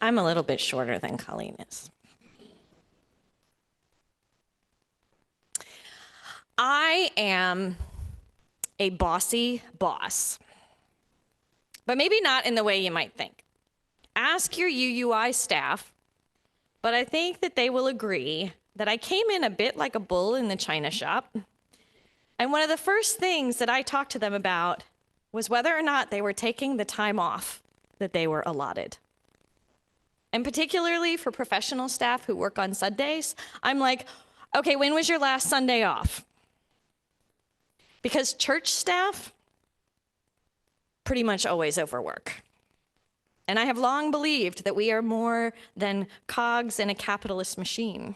I'm a little bit shorter than Colleen is. I am a bossy boss, but maybe not in the way you might think. Ask your UUI staff, but I think that they will agree that I came in a bit like a bull in the china shop. And one of the first things that I talked to them about was whether or not they were taking the time off that they were allotted. And particularly for professional staff who work on Sundays, I'm like, okay, when was your last Sunday off? Because church staff pretty much always overwork. And I have long believed that we are more than cogs in a capitalist machine.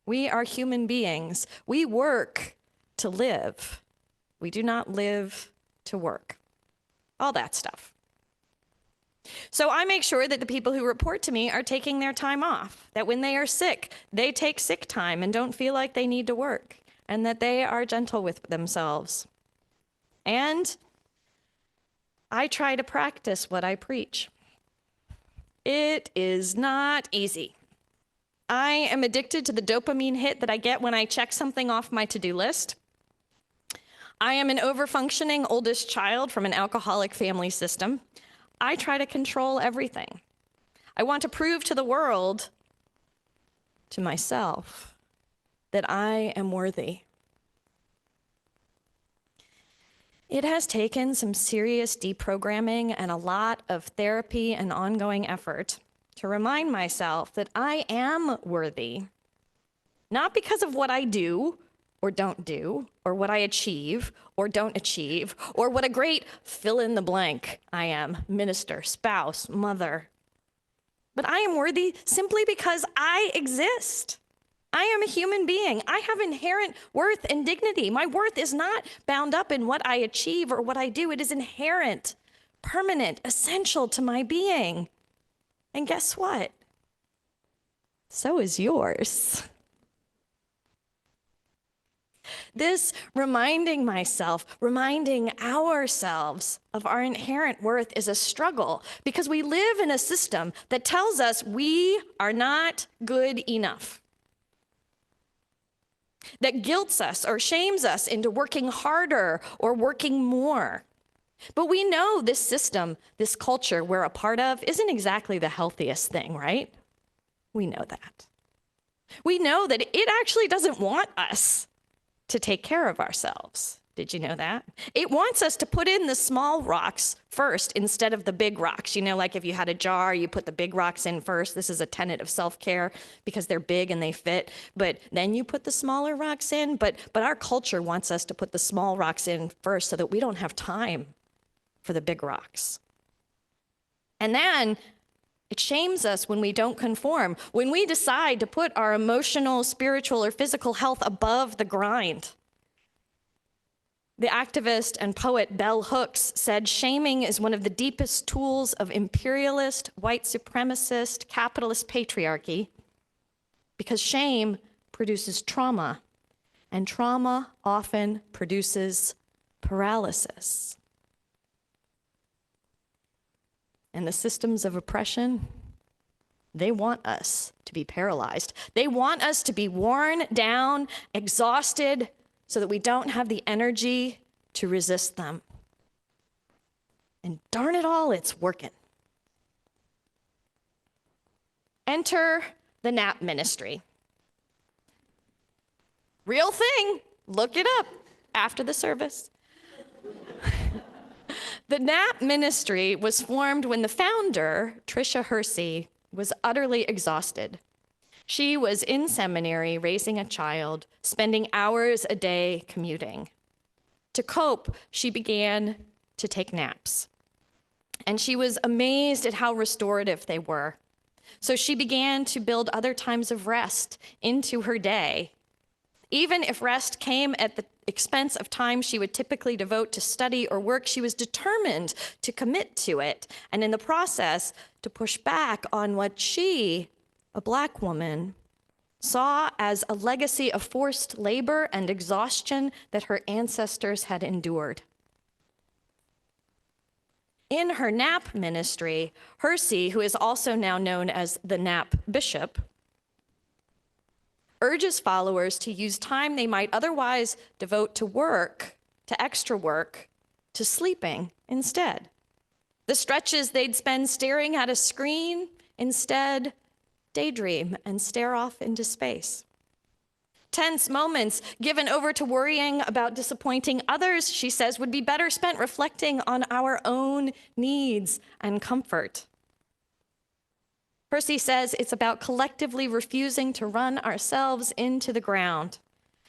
We are human beings. We work to live. We do not live to work. All that stuff. So I make sure that the people who report to me are taking their time off, that when they are sick, they take sick time and don't feel like they need to work, and that they are gentle with themselves. And I try to practice what I preach. It is not easy. I am addicted to the dopamine hit that I get when I check something off my to-do list. I am an overfunctioning oldest child from an alcoholic family system. I try to control everything. I want to prove to the world, to myself, that I am worthy. It has taken some serious deprogramming and a lot of therapy and ongoing effort to remind myself that I am worthy, not because of what I do or don't do, or what I achieve or don't achieve, or what a great fill in the blank I am, minister, spouse, mother. But I am worthy simply because I exist. I am a human being. I have inherent worth and dignity. My worth is not bound up in what I achieve or what I do. It is inherent, permanent, essential to my being. And guess what? So is yours. This reminding myself, reminding ourselves of our inherent worth is a struggle because we live in a system that tells us we are not good enough, that guilts us or shames us into working harder or working more. But we know this system, this culture we're a part of, isn't exactly the healthiest thing, right? We know that. We know that it actually doesn't want us to take care of ourselves. Did you know that? It wants us to put in the small rocks first instead of the big rocks. You know, like if you had a jar, you put the big rocks in first. This is a tenet of self-care because they're big and they fit. But then you put the smaller rocks in. But our culture wants us to put the small rocks in first so that we don't have time for the big rocks. And then it shames us when we don't conform, when we decide to put our emotional, spiritual, or physical health above the grind. The activist and poet Bell Hooks said, shaming is one of the deepest tools of imperialist, white supremacist, capitalist patriarchy, because shame produces trauma, and trauma often produces paralysis. And the systems of oppression, they want us to be paralyzed. They want us to be worn down, exhausted, so that we don't have the energy to resist them. And darn it all, it's working. Enter the nap ministry. Real thing. Look it up after the service. The NAP ministry was formed when the founder, Tricia Hersey, was utterly exhausted. She was in seminary raising a child, spending hours a day commuting. To cope, she began to take naps. And she was amazed at how restorative they were. So she began to build other times of rest into her day. Even if rest came at the expense of time she would typically devote to study or work, she was determined to commit to it, and in the process, to push back on what she, a Black woman, saw as a legacy of forced labor and exhaustion that her ancestors had endured. In her nap ministry, Hersey, who is also now known as the nap bishop, urges followers to use time they might otherwise devote to work, to extra work, to sleeping instead. The stretches they'd spend staring at a screen, instead daydream and stare off into space. Tense moments given over to worrying about disappointing others, she says, would be better spent reflecting on our own needs and comfort. Percy says it's about collectively refusing to run ourselves into the ground.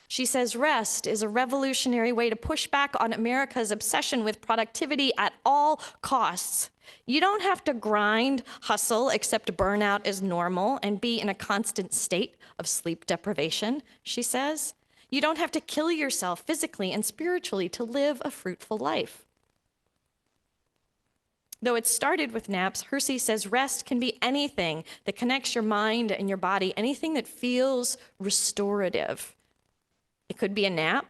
She says rest is a revolutionary way to push back on America's obsession with productivity at all costs. You don't have to grind, hustle, accept burnout as normal, and be in a constant state of sleep deprivation, she says. You don't have to kill yourself physically and spiritually to live a fruitful life. Though it started with naps, Hersey says rest can be anything that connects your mind and your body, anything that feels restorative. It could be a nap.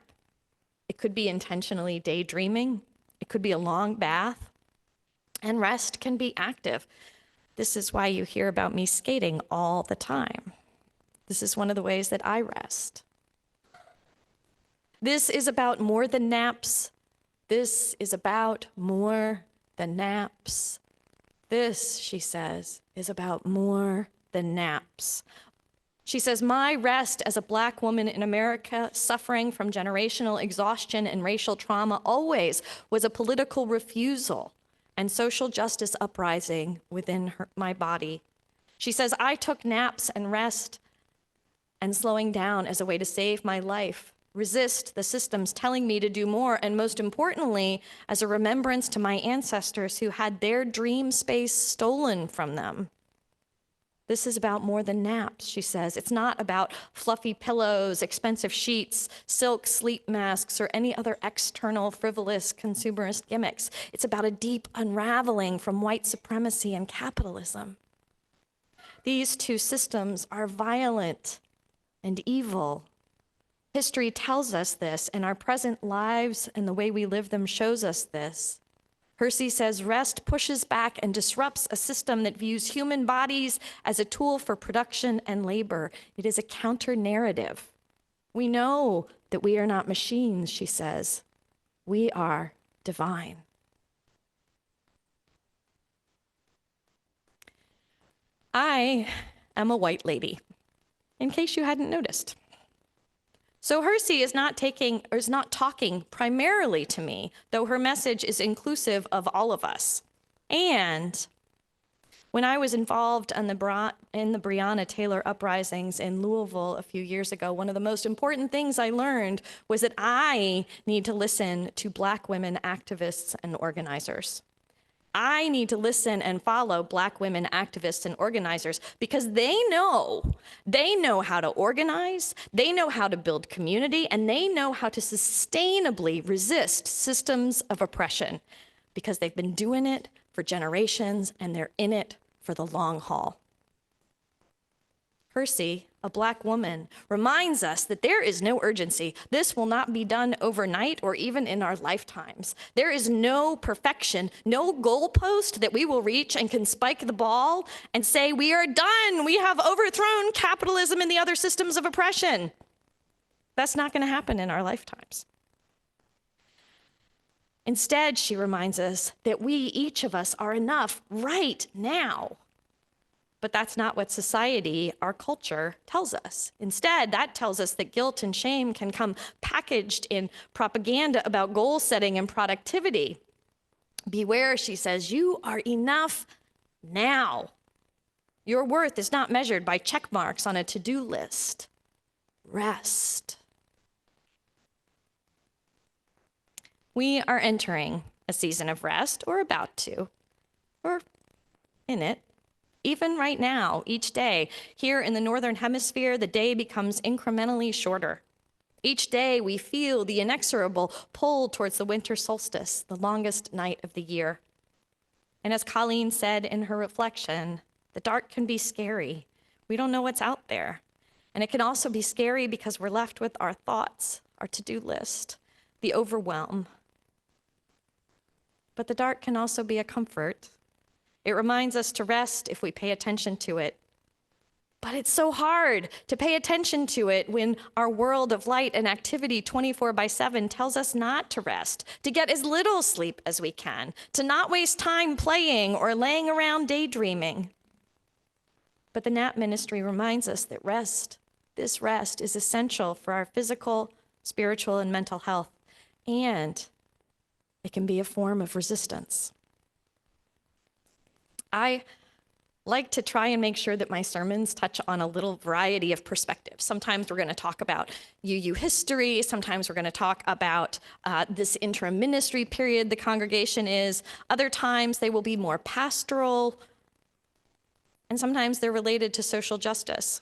It could be intentionally daydreaming. It could be a long bath. And rest can be active. This is why you hear about me skating all the time. This is one of the ways that I rest. This is about more than naps. This is about more than naps. This, she says, is about more than naps. She says, my rest as a Black woman in America suffering from generational exhaustion and racial trauma always was a political refusal and social justice uprising within my body. She says, I took naps and rest and slowing down as a way to save my life, resist the systems telling me to do more, and most importantly, as a remembrance to my ancestors who had their dream space stolen from them. This is about more than naps, she says. It's not about fluffy pillows, expensive sheets, silk sleep masks, or any other external, frivolous, consumerist gimmicks. It's about a deep unraveling from white supremacy and capitalism. These two systems are violent and evil. History tells us this, and our present lives and the way we live them shows us this. Hersey says rest pushes back and disrupts a system that views human bodies as a tool for production and labor. It is a counter-narrative. We know that we are not machines, she says. We are divine. I am a white lady, in case you hadn't noticed. So Hersey is not talking primarily to me, though her message is inclusive of all of us. And when I was involved in the Breonna Taylor uprisings in Louisville a few years ago, one of the most important things I learned was that I need to listen to Black women activists and organizers. I need to listen and follow Black women activists and organizers because they know how to organize, they know how to build community, and they know how to sustainably resist systems of oppression because they've been doing it for generations and they're in it for the long haul. Hersey, a Black woman, reminds us that there is no urgency. This will not be done overnight or even in our lifetimes. There is no perfection, no goalpost that we will reach and can spike the ball and say, we are done. We have overthrown capitalism and the other systems of oppression. That's not going to happen in our lifetimes. Instead, she reminds us that we, each of us, are enough right now. But that's not what society, our culture, tells us. Instead, that tells us that guilt and shame can come packaged in propaganda about goal setting and productivity. Beware, she says, you are enough now. Your worth is not measured by check marks on a to-do list. Rest. We are entering a season of rest, or about to, or in it. Even right now, each day, here in the Northern Hemisphere, the day becomes incrementally shorter. Each day, we feel the inexorable pull towards the winter solstice, the longest night of the year. And as Colleen said in her reflection, the dark can be scary. We don't know what's out there. And it can also be scary because we're left with our thoughts, our to-do list, the overwhelm. but the dark can also be a comfort. It reminds us to rest if we pay attention to it. But it's so hard to pay attention to it when our world of light and activity 24/7 tells us not to rest, to get as little sleep as we can, to not waste time playing or laying around daydreaming. But the nap ministry reminds us that this rest is essential for our physical, spiritual, and mental health, and it can be a form of resistance. I like to try and make sure that my sermons touch on a little variety of perspectives. Sometimes we're going to talk about UU history. Sometimes we're going to talk about this interim ministry period the congregation is. Other times they will be more pastoral. And sometimes they're related to social justice.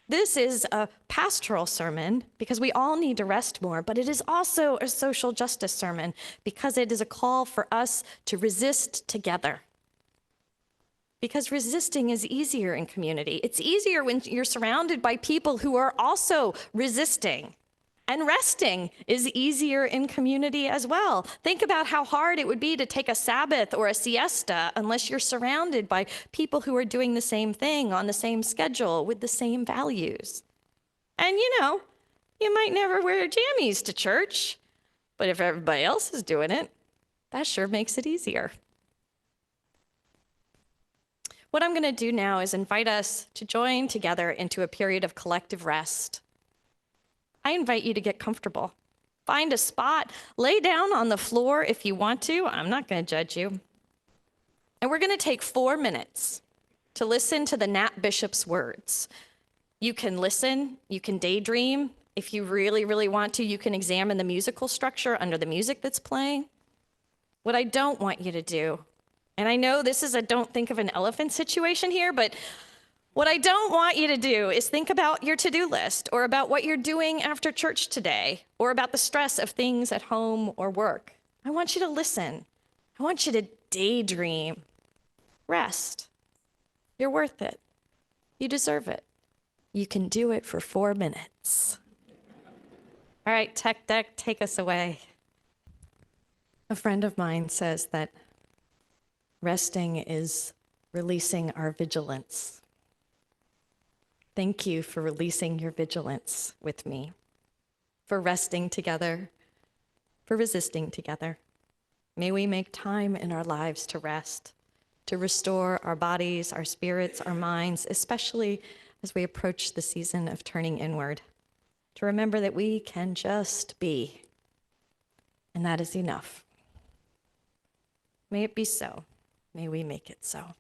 This is a pastoral sermon because we all need to rest more, but it is also a social justice sermon because it is a call for us to resist together. Because resisting is easier in community. It's easier when you're surrounded by people who are also resisting. And resting is easier in community as well. Think about how hard it would be to take a Sabbath or a siesta unless you're surrounded by people who are doing the same thing on the same schedule with the same values. And you might never wear jammies to church, but if everybody else is doing it, that sure makes it easier. What I'm going to do now is invite us to join together into a period of collective rest. I invite you to get comfortable. Find a spot, lay down on the floor if you want to. I'm not going to judge you. And we're going to take 4 minutes to listen to the Nat Bishop's words. You can listen, you can daydream. If you really, really want to, you can examine the musical structure under the music that's playing. What I don't want you to do, and I know this is a don't think of an elephant situation here, but what I don't want you to do is think about your to-do list or about what you're doing after church today or about the stress of things at home or work. I want you to listen. I want you to daydream. Rest. You're worth it. You deserve it. You can do it for 4 minutes. All right, tech deck, take us away. A friend of mine says that resting is releasing our vigilance. Thank you for releasing your vigilance with me, for resting together, for resisting together. May we make time in our lives to rest, to restore our bodies, our spirits, our minds, especially as we approach the season of turning inward, to remember that we can just be, and that is enough. May it be so. May we make it so.